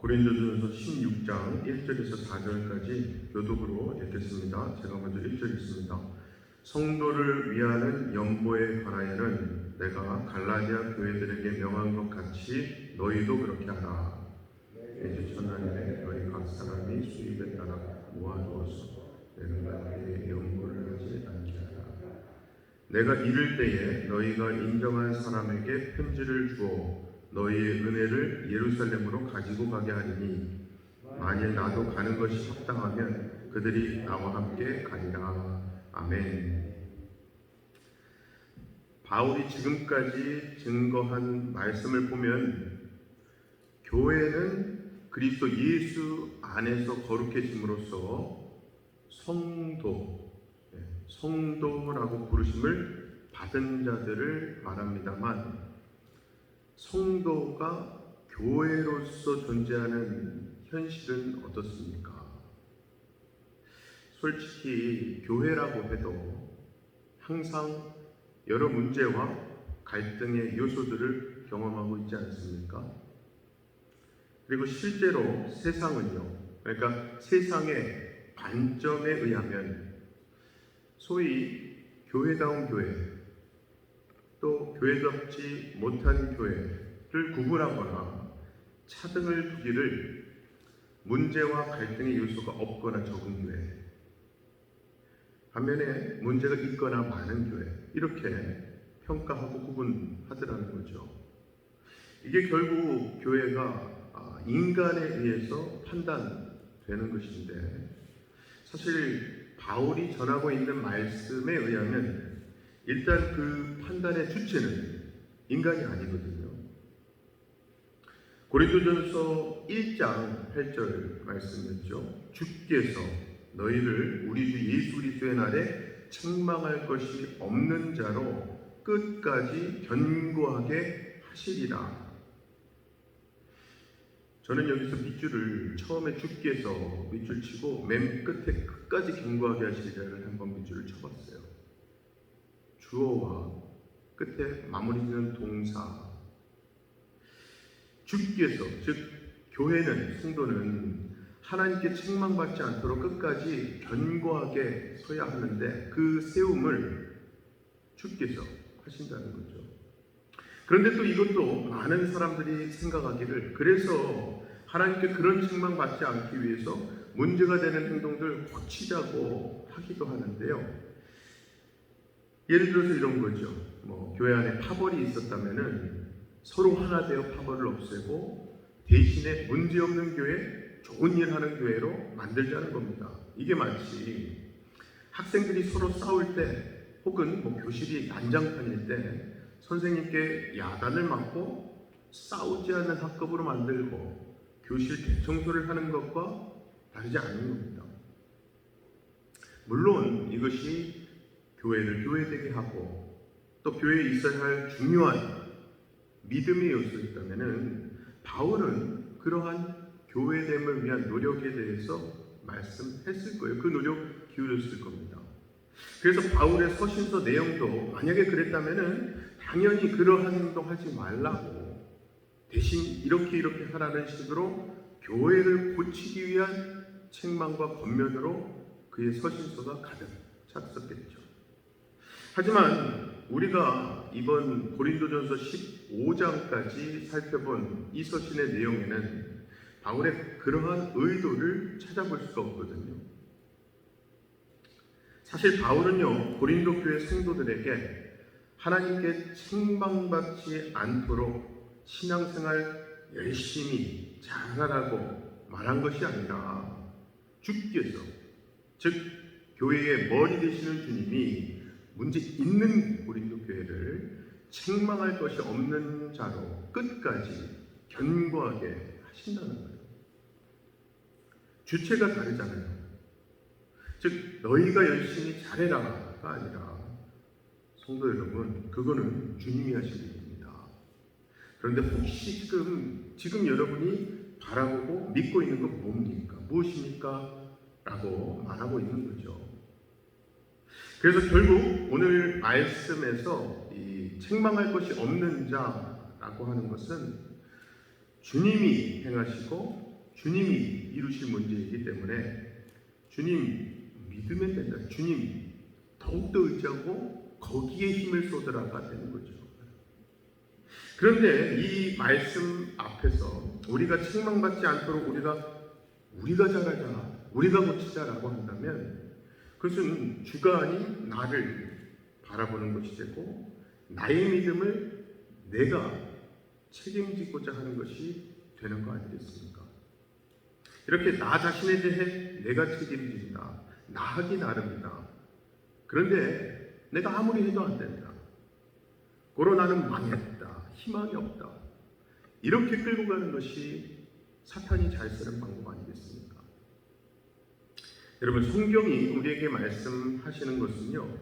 고린도전서 16장 1절에서 4절까지 교독으로 읽겠습니다. 제가 먼저 1절 읽습니다. 성도를 위하는 연보에 관하여는 내가 갈라디아 교회들에게 명한 것 같이 너희도 그렇게 하라. 이제 첫날에 너희 각 사람이 수입에 따라 모아두어서 내는 나에게 연보를 하지 않게 하라. 내가 이를 때에 너희가 인정한 사람에게 편지를 주어 너희의 은혜를 예루살렘으로 가지고 가게 하리니 만일 나도 가는 것이 합당하면 그들이 나와 함께 가리라. 아멘. 바울이 지금까지 증거한 말씀을 보면 교회는 그리스도 예수 안에서 거룩해짐으로써 성도라고 부르심을 받은 자들을 말합니다만, 성도가 교회로서 존재하는 현실은 어떻습니까? 솔직히 교회라고 해도 항상 여러 문제와 갈등의 요소들을 경험하고 있지 않습니까? 그리고 실제로 세상은요, 그러니까 세상의 관점에 의하면 소위 교회다운 교회, 또 교회답지 못한 교회를 구분하거나 차등을 두기를 문제와 갈등의 요소가 없거나 적은 교회, 반면에 문제가 있거나 많은 교회, 이렇게 평가하고 구분하더라는 거죠. 이게 결국 교회가 인간에 의해서 판단되는 것인데, 사실 바울이 전하고 있는 말씀에 의하면 일단 그 판단의 주체는 인간이 아니거든요. 고린도전서 1장 8절 말씀이었죠. 주께서 너희를 우리 주 예수 그리스도의 날에 책망할 것이 없는 자로 끝까지 견고하게 하시리라. 저는 여기서 밑줄을 처음에 주께서 밑줄 치고 맨 끝에 끝까지 견고하게 하시리라를 한번 밑줄을 쳐봤어요. 주어와 끝에 마무리 짓는 동사, 주께서, 즉 교회는, 성도는 하나님께 책망받지 않도록 끝까지 견고하게 서야 하는데 그 세움을 주께서 하신다는 거죠. 그런데 또 이것도 많은 사람들이 생각하기를, 그래서 하나님께 그런 책망받지 않기 위해서 문제가 되는 행동들 고치자고 하기도 하는데요. 예를 들어서 이런 거죠. 교회 안에 파벌이 있었다면은 서로 하나 되어 파벌을 없애고 대신에 문제없는 교회, 좋은 일 하는 교회로 만들자는 겁니다. 이게 마치 학생들이 서로 싸울 때, 혹은 교실이 난장판일 때 선생님께 야단을 맞고 싸우지 않는 학급으로 만들고 교실 대청소를 하는 것과 다르지 않은 겁니다. 물론 이것이 교회를 교회되게 하고 또 교회에 있어야 할 중요한 믿음의 요소였다면 바울은 그러한 교회됨을 위한 노력에 대해서 말씀했을 거예요. 그 노력 기울였을 겁니다. 그래서 바울의 서신서 내용도 만약에 그랬다면 당연히 그러한 행동하지 말라고, 대신 이렇게 하라는 식으로 교회를 고치기 위한 책망과 권면으로 그의 서신서가 가득 찼었겠죠. 하지만 우리가 이번 고린도전서 15장까지 살펴본 이 서신의 내용에는 바울의 그러한 의도를 찾아볼 수가 없거든요. 사실 바울은요, 고린도 교회 성도들에게 하나님께 책망받지 않도록 신앙생활 열심히 잘하라고 말한 것이 아니라 주께서, 즉 교회의 머리 되시는 주님이 문제 있는 고린도 교회를 책망할 것이 없는 자로 끝까지 견고하게 하신다는 거예요. 주체가 다르잖아요. 즉 너희가 열심히 잘해라가 아니라, 성도 여러분, 그거는 주님이 하실 일입니다. 그런데 혹시 지금 여러분이 바라보고 믿고 있는 건 뭡니까? 무엇입니까? 라고 말하고 있는 거죠. 그래서 결국 오늘 말씀에서 이 책망할 것이 없는 자라고 하는 것은 주님이 행하시고 주님이 이루실 문제이기 때문에 주님 믿으면 된다. 주님 더욱더 의지하고 거기에 힘을 쏟으라가 되는 거죠. 그런데 이 말씀 앞에서 우리가 책망받지 않도록 우리가 잘하자, 우리가 고치자라고 한다면 그것은 주가 아닌 나를 바라보는 것이 되고 나의 믿음을 내가 책임지고자 하는 것이 되는 거 아니겠습니까? 이렇게 나 자신에 대해 내가 책임진다. 나 하기 나름이다. 그런데 내가 아무리 해도 안 된다. 고로 나는 망했다. 희망이 없다. 이렇게 끌고 가는 것이 사탄이 잘 쓰는 방법 아니겠습니까? 여러분, 성경이 우리에게 말씀하시는 것은요,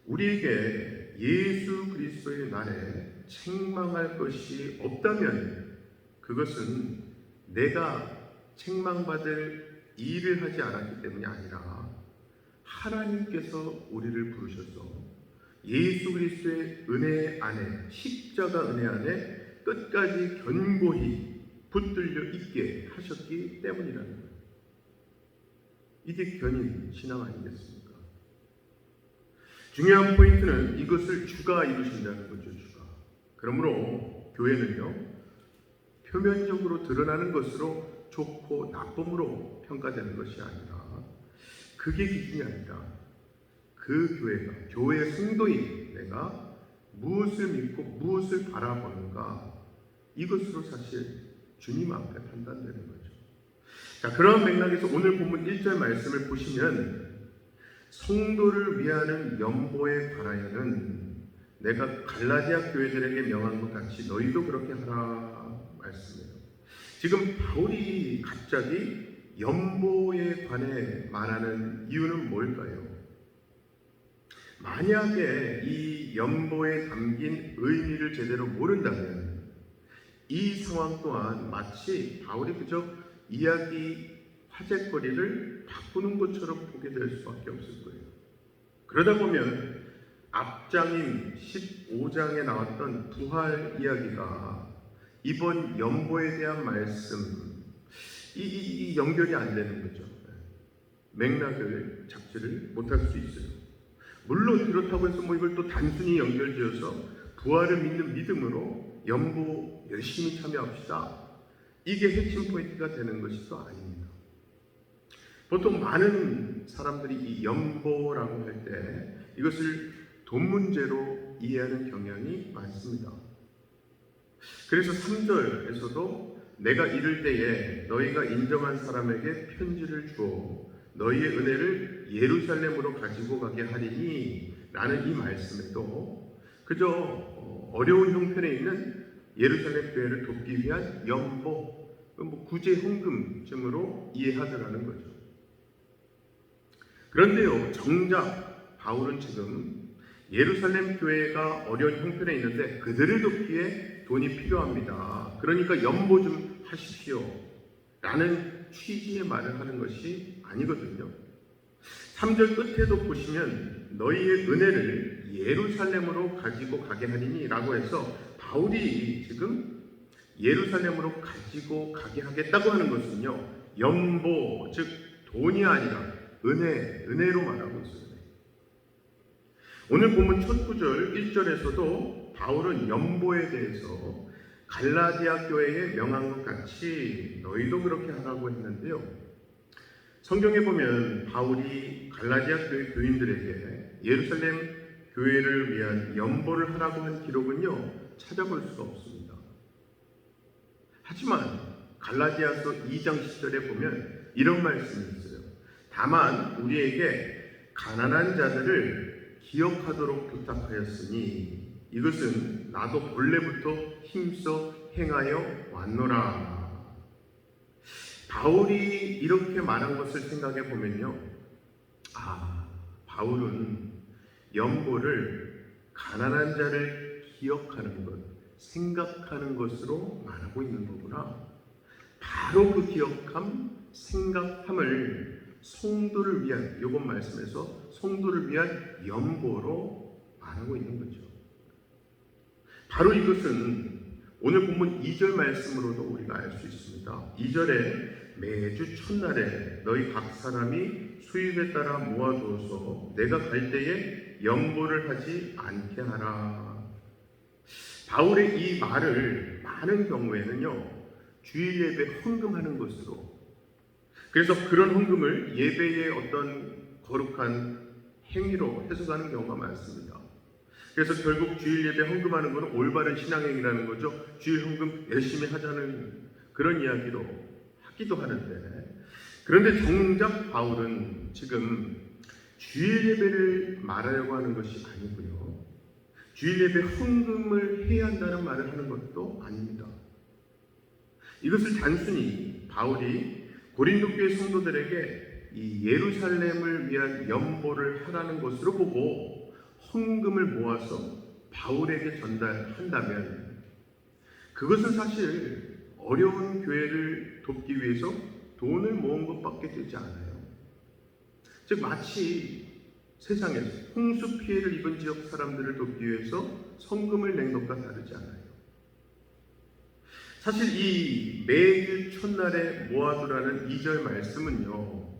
우리에게 예수 그리스도의 날에 책망할 것이 없다면 그것은 내가 책망받을 일을 하지 않았기 때문이 아니라 하나님께서 우리를 부르셔서 예수 그리스도의 은혜 안에, 십자가 은혜 안에 끝까지 견고히 붙들려 있게 하셨기 때문이라는 거예요. 이게 견인 신앙 아니겠습니까? 중요한 포인트는 이것을 주가 이루신다는 거죠. 주가. 그러므로 교회는요, 표면적으로 드러나는 것으로 좋고 나쁨으로 평가되는 것이 아니라, 그게 기준이 아니라 그 교회의 성도인 내가 무엇을 믿고 무엇을 바라보는가, 이것으로 사실 주님 앞에 판단되는 거죠. 자, 그런 맥락에서 오늘 본문 1절 말씀을 보시면 성도를 위하는 연보에 관하여는 내가 갈라디아 교회들에게 명한 것 같이 너희도 그렇게 하라 말씀이에요. 지금 바울이 갑자기 연보에 관해 말하는 이유는 뭘까요? 만약에 이 연보에 담긴 의미를 제대로 모른다면 이 상황 또한 마치 바울이 그저 이야기 화제거리를 바꾸는 것처럼 보게 될 수밖에 없을 거예요. 그러다 보면 앞장인 15장에 나왔던 부활 이야기가 이번 연보에 대한 말씀, 이 연결이 안 되는 거죠. 맥락을 잡지를 못할 수 있어요. 물론 그렇다고 해서 이걸 또 단순히 연결지어서 부활을 믿는 믿음으로 연보 열심히 참여합시다, 이게 핵심 포인트가 되는 것이 또 아닙니다. 보통 많은 사람들이 이 연보라고 할 때 이것을 돈 문제로 이해하는 경향이 많습니다. 그래서 3절에서도 내가 이를 때에 너희가 인정한 사람에게 편지를 주어 너희의 은혜를 예루살렘으로 가지고 가게 하리니 라는 이 말씀에도 그저 어려운 형편에 있는 예루살렘 교회를 돕기 위한 연보, 구제 헌금쯤으로 이해하더라는 거죠. 그런데요, 정작 바울은 지금 예루살렘 교회가 어려운 형편에 있는데 그들을 돕기에 돈이 필요합니다. 그러니까 연보 좀 하십시오 라는 취지의 말을 하는 것이 아니거든요. 3절 끝에도 보시면 너희의 은혜를 예루살렘으로 가지고 가게 하리니 라고 해서 바울이 지금 예루살렘으로 가지고 가게 하겠다고 하는 것은요, 연보, 즉 돈이 아니라 은혜로 말하고 있어요. 오늘 본문 첫 구절 1절에서도 바울은 연보에 대해서 갈라디아 교회에 명한 것 같이 너희도 그렇게 하라고 했는데요, 성경에 보면 바울이 갈라디아 교회 교인들에게 예루살렘 교회를 위한 연보를 하라고 한 기록은요, 찾아볼 수가 없습니다. 하지만 갈라디아서 2장 10절에 보면 이런 말씀이 있어요. 다만 우리에게 가난한 자들을 기억하도록 부탁하였으니 이것은 나도 본래부터 힘써 행하여 왔노라. 바울이 이렇게 말한 것을 생각해 보면요, 바울은 연보를 가난한 자를 기억하는 것, 생각하는 것으로 말하고 있는 거구나. 바로 그 기억함, 생각함을 성도를 위한, 이번 말씀에서 성도를 위한 연보로 말하고 있는 거죠. 바로 이것은 오늘 본문 2절 말씀으로도 우리가 알 수 있습니다. 2절에 매주 첫날에 너희 각 사람이 수입에 따라 모아두어서 내가 갈 때에 연보를 하지 않게 하라. 바울의 이 말을 많은 경우에는요, 주일 예배 헌금하는 것으로, 그래서 그런 헌금을 예배의 어떤 거룩한 행위로 해석하는 경우가 많습니다. 그래서 결국 주일 예배 헌금하는 것은 올바른 신앙행위라는 거죠. 주일 헌금 열심히 하자는 그런 이야기로 하기도 하는데, 그런데 정작 바울은 지금 주일 예배를 말하려고 하는 것이 아니고요, 주일 예배 헌금을 해야 한다는 말을 하는 것도 아닙니다. 이것을 단순히 바울이 고린도 교회 성도들에게 이 예루살렘을 위한 연보를 하라는 것으로 보고 헌금을 모아서 바울에게 전달한다면, 그것은 사실 어려운 교회를 돕기 위해서 돈을 모은 것밖에 되지 않아요. 즉 마치 세상에서 홍수 피해를 입은 지역 사람들을 돕기 위해서 성금을 낸 것과 다르지 않아요. 사실 이 매주 첫날에 모아두라는 2절 말씀은요,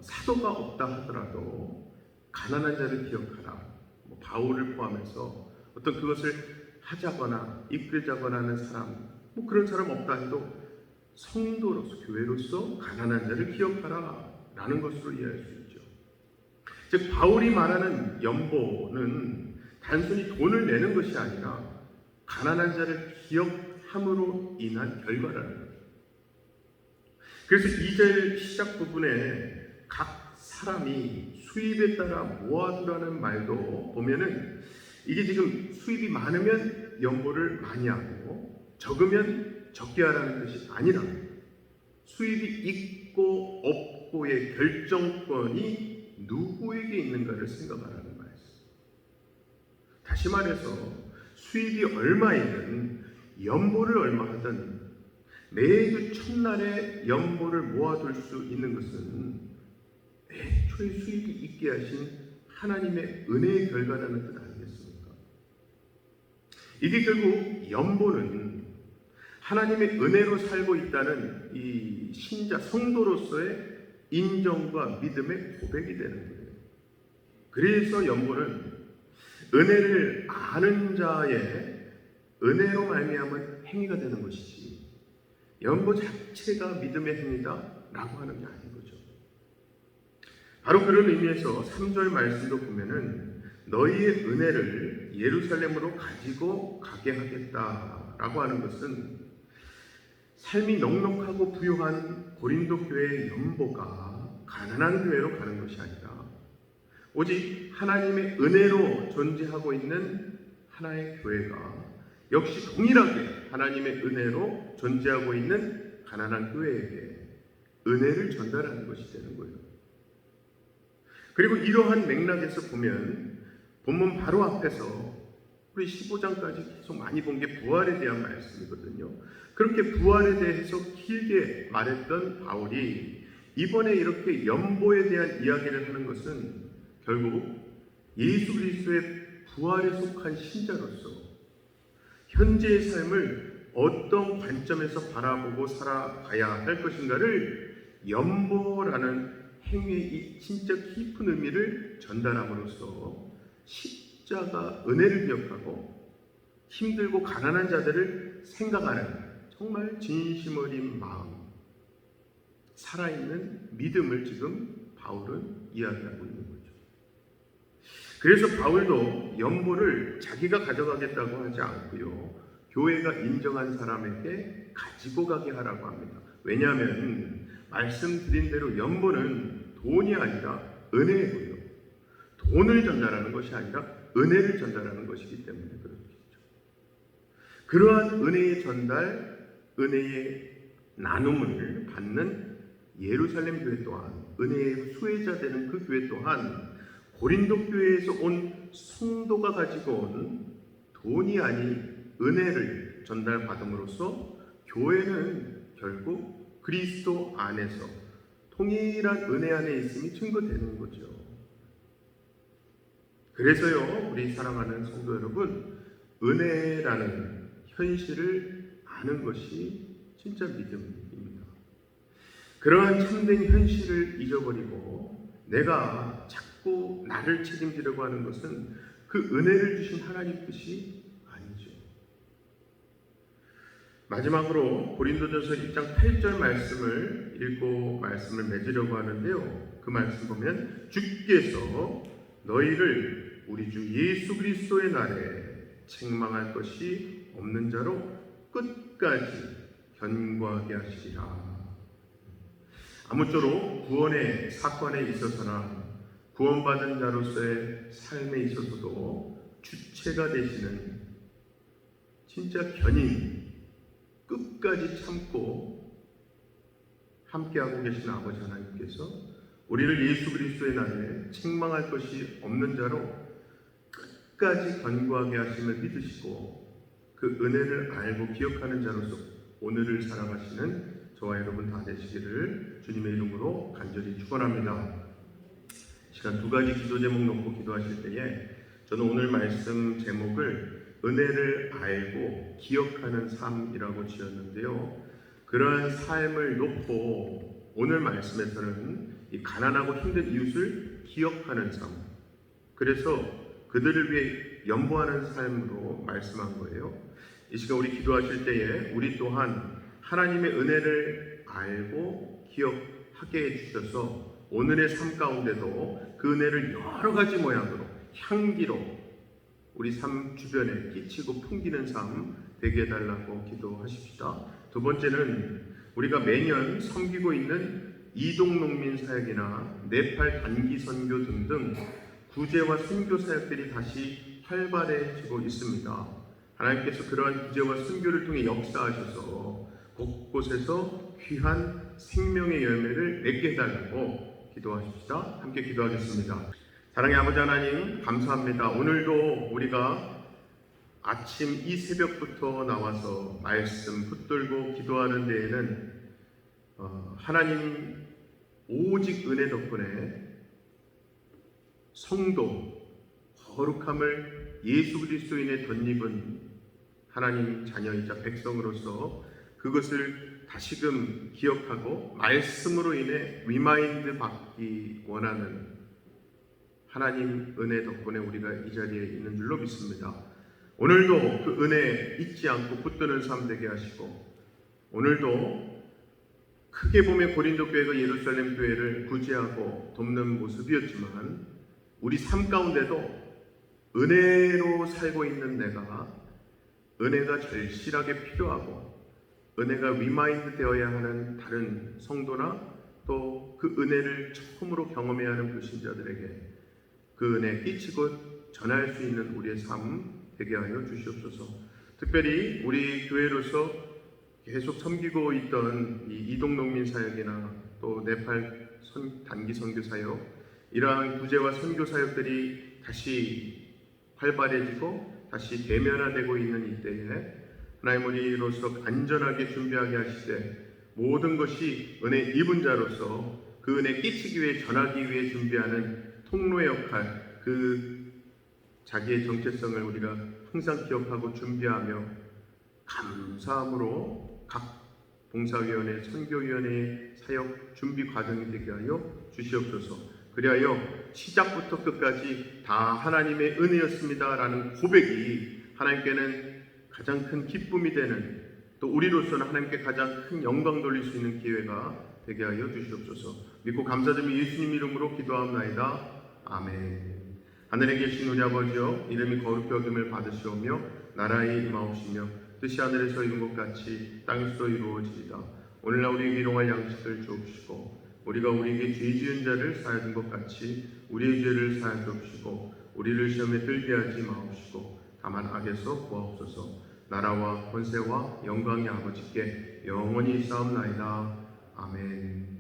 사도가 없다 하더라도 가난한 자를 기억하라, 바울을 포함해서 어떤 그것을 하자거나 이끌자거나 하는 사람, 그런 사람 없다 해도 성도로서, 교회로서 가난한 자를 기억하라 라는 것으로 이해할 수 있죠. 즉 바울이 말하는 연보는 단순히 돈을 내는 것이 아니라 가난한 자를 기억함으로 인한 결과라는 거예요. 그래서 2절 시작 부분에 각 사람이 수입에 따라 모아두라는 말도 보면은, 이게 지금 수입이 많으면 연보를 많이 하고 적으면 적게 하라는 것이 아니라, 수입이 있고 없고의 결정권이 누구에게 있는가를 생각하라는 말씀. 다시 말해서 수입이 얼마이든 연보를 얼마하든 매주 첫날에 연보를 모아둘 수 있는 것은 애초에 수입이 있게 하신 하나님의 은혜의 결과라는 뜻 아니겠습니까? 이게 결국 연보는 하나님의 은혜로 살고 있다는 이 신자, 성도로서의 인정과 믿음의 고백이 되는 거예요. 그래서 연보는 은혜를 아는 자의 은혜로 말미암은 행위가 되는 것이지, 연보 자체가 믿음의 행위다 라고 하는 게 아닌 거죠. 바로 그런 의미에서 3절 말씀도 보면은 너희의 은혜를 예루살렘으로 가지고 가게 하겠다 라고 하는 것은, 삶이 넉넉하고 부유한 고린도 교회의 연보가 가난한 교회로 가는 것이 아니라 오직 하나님의 은혜로 존재하고 있는 하나의 교회가 역시 동일하게 하나님의 은혜로 존재하고 있는 가난한 교회에게 은혜를 전달하는 것이 되는 거예요. 그리고 이러한 맥락에서 보면 본문 바로 앞에서 우리 15장까지 계속 많이 본 게 부활에 대한 말씀이거든요. 그렇게 부활에 대해서 길게 말했던 바울이 이번에 이렇게 연보에 대한 이야기를 하는 것은 결국 예수 그리스도의 부활에 속한 신자로서 현재의 삶을 어떤 관점에서 바라보고 살아가야 할 것인가를 연보라는 행위의 이 진짜 깊은 의미를 전달함으로써 십자가 은혜를 기억하고 힘들고 가난한 자들을 생각하는 정말 진심 어린 마음, 살아있는 믿음을 지금 바울은 이야기하고 있는 거죠. 그래서 바울도 연보를 자기가 가져가겠다고 하지 않고요, 교회가 인정한 사람에게 가지고 가게 하라고 합니다. 왜냐하면 말씀드린 대로 연보는 돈이 아니라 은혜고요, 돈을 전달하는 것이 아니라 은혜를 전달하는 것이기 때문에 그렇겠죠. 그러한 은혜의 전달, 은혜의 나눔을 받는 예루살렘 교회 또한, 은혜의 수혜자 되는 그 교회 또한 고린도 교회에서 온 성도가 가지고 온 돈이 아닌 은혜를 전달받음으로써 교회는 결국 그리스도 안에서 통일한 은혜 안에 있음이 증거되는 거죠. 그래서요, 우리 사랑하는 성도 여러분, 은혜라는 현실을 아는 것이 진짜 믿음입니다. 그러한 참된 현실을 잊어버리고 내가 자꾸 나를 책임지려고 하는 것은 그 은혜를 주신 하나님 뜻이 아니죠. 마지막으로 고린도전서 1장 8절 말씀을 읽고 말씀을 맺으려고 하는데요. 그 말씀 보면 주께서 너희를 우리 주 예수 그리스도의 날에 책망할 것이 없는 자로 끝까지 견고하게 하시리라. 아무쪼록 구원의 사건에 있어서나 구원받은 자로서의 삶에 있어서도 주체가 되시는 진짜 견인, 끝까지 참고 함께하고 계신 아버지 하나님께서 우리를 예수 그리스도의 날에 책망할 것이 없는 자로 끝까지 견고하게 하심을 믿으시고 그 은혜를 알고 기억하는 자로서 오늘을 살아가시는 저와 여러분 다 되시기를 주님의 이름으로 간절히 축원합니다. 시간 두 가지 기도 제목 놓고 기도하실 때에 저는 오늘 말씀 제목을 은혜를 알고 기억하는 삶이라고 지었는데요. 그러한 삶을 놓고 오늘 말씀에서는 이 가난하고 힘든 이웃을 기억하는 삶, 그래서 그들을 위해 연보하는 삶으로 말씀한 거예요. 이 시간 우리 기도하실 때에 우리 또한 하나님의 은혜를 알고 기억하게 해주셔서 오늘의 삶 가운데도 그 은혜를 여러 가지 모양으로 향기로 우리 삶 주변에 끼치고 풍기는 삶 되게 해달라고 기도하십시다. 두 번째는 우리가 매년 섬기고 있는 이동농민 사역이나 네팔 단기 선교 등등 구제와 선교 사역들이 다시 활발해지고 있습니다. 하나님께서 그러한 구제와 선교를 통해 역사하셔서 곳곳에서 귀한 생명의 열매를 맺게 해달라고 기도하십시다. 함께 기도하겠습니다. 사랑의 아버지 하나님 감사합니다. 오늘도 우리가 아침 이 새벽부터 나와서 말씀 붙들고 기도하는 데에는 하나님 오직 은혜 덕분에 성도 거룩함을 예수 그리스도인에 덧입은 하나님 자녀이자 백성으로서 그것을 다시금 기억하고 말씀으로 인해 리마인드 받기 원하는 하나님 은혜 덕분에 우리가 이 자리에 있는 줄로 믿습니다. 오늘도 그 은혜 잊지 않고 붙드는 삶 되게 하시고 오늘도 크게 보면 고린도 교회가 예루살렘 교회를 구제하고 돕는 모습이었지만 우리 삶 가운데도 은혜로 살고 있는 내가 은혜가 절실하게 필요하고 은혜가 리마인드 되어야 하는 다른 성도나 또 그 은혜를 처음으로 경험해야 하는 불신자들에게 그 은혜 끼치고 전할 수 있는 우리의 삶 되게 하여 주시옵소서. 특별히 우리 교회로서 계속 섬기고 있던 이 이동농민 사역이나 또 네팔 단기 선교 사역, 이러한 구제와 선교 사역들이 다시 활발해지고 다시 대면화되고 있는 이때에 하나님 우리로서 안전하게 준비하게 하시되 모든 것이 은혜 입은 자로서 그 은혜 끼치기 위해 전하기 위해 준비하는 통로의 역할, 그 자기의 정체성을 우리가 항상 기억하고 준비하며 감사함으로 각 봉사위원회, 선교위원회의 사역 준비 과정이 되게 하여 주시옵소서. 그리하여 시작부터 끝까지 다 하나님의 은혜였습니다라는 고백이 하나님께는 가장 큰 기쁨이 되는, 또 우리로서는 하나님께 가장 큰 영광 돌릴 수 있는 기회가 되게 하여 주시옵소서. 믿고 감사드리며 예수님 이름으로 기도하옵나이다. 아멘. 하늘에 계신 우리 아버지여, 이름이 거룩히 여김을 받으시오며 나라의 임하옵시며 뜻이 하늘에서 이룬 것 같이 땅에서도 이루어지이다. 오늘날 우리에게 일용할 양식을 주옵시고 우리가 우리에게 죄 지은 자를 사하여 것 같이 우리의 죄를 사하여 주옵시고 우리를 시험에 들게 하지 마옵시고 다만 악에서 구하옵소서. 나라와 권세와 영광이 아버지께 영원히 있사옵나이다. 아멘.